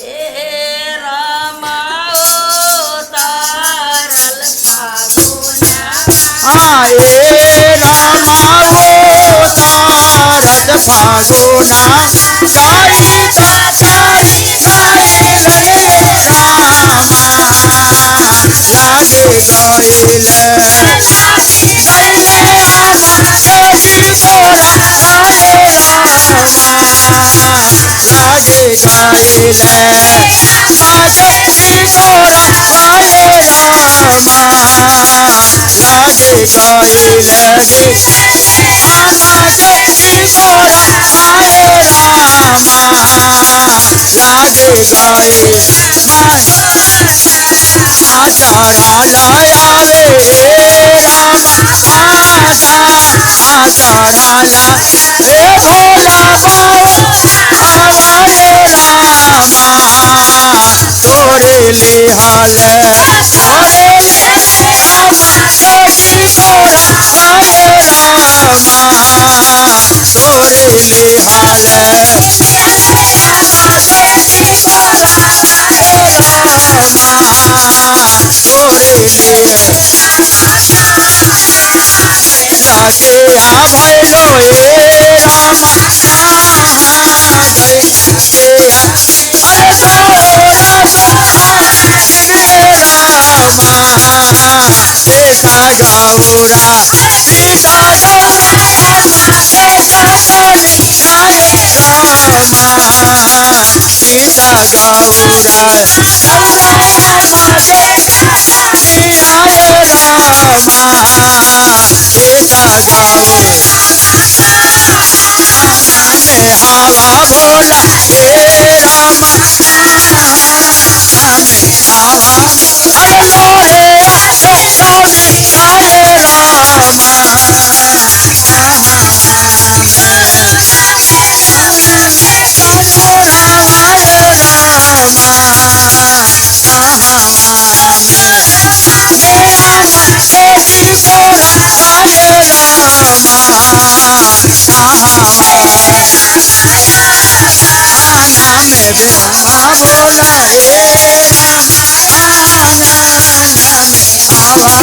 ए रामाओ तारल फागुना आए रामाओ तारल फागुना गाई गाई गाई रे रामा लागे गईल लागे गाइल माधोजी तोरा आए रामा लागे गाइल माधोजी तोरा आए रामा लागे गाइल आचारा लायावे रामा आचारा ला रे भोला बाबा हमारे रामा तोरे लिहाल तोरे रामा जोगी तोरा आए रामा तोरे लिहाल तोरे लिए लागे आ भैलो ए रामा गई गया अरे गौरा रामा बेटा गौरा सीता गौरा बेटा कनी आए रामा सीता गौरा आए रामा सीता गौरा में हवा भोला हे रामा में हवा अरे लोहे सोना में आए रामा में ब्रह्मा बोला हे रामा हवा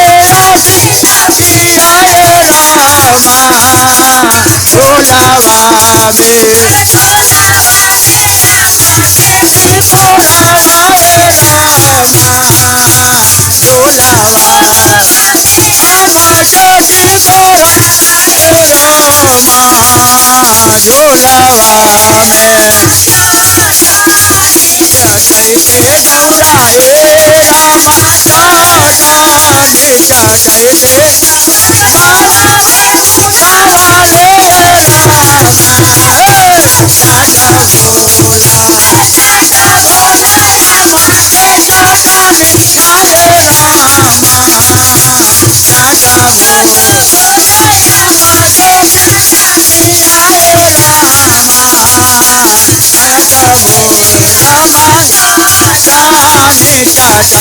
लोहे राशि आए रामा झोलावा में तोरा आए रामा झोलावा रामा जोगी तोरा रामा झोलावा में कैसे गौरा हे रामा नीचा कैसे नीचा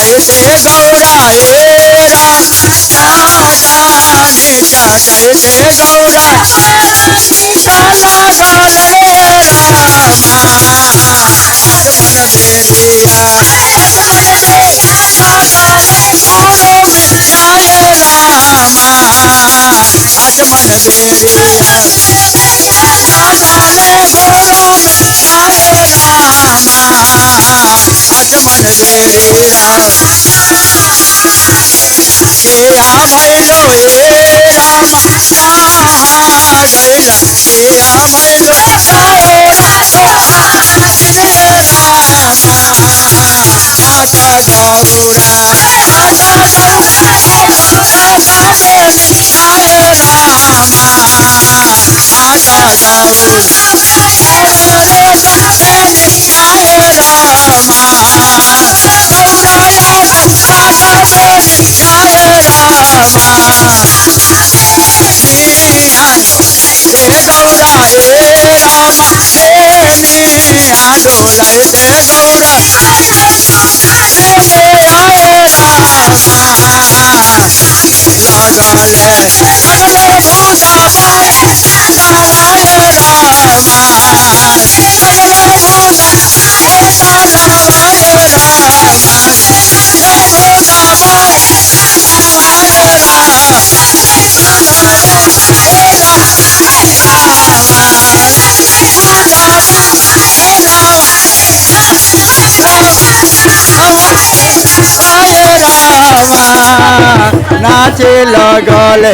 कैसे गौरा हे रामा नीचा कैसे गौरा काला गल रे रामा मन बेरिया घोड़ों में आए रामा आजमन बेरिया घोड़ों में आए रामा आजमन बेरिया ए आ भैलो ए रामा गैला ए आ भैलो माता गौरा माता बेनी आए रामा माता गौरा बेनी आए रामा गौराया माता बेनी आए रामा हे गौरा हे रामा मिया डोलाई दे गौरा आए रामा लगले भूता बाई आए रामा लगले भूता नाचे लगले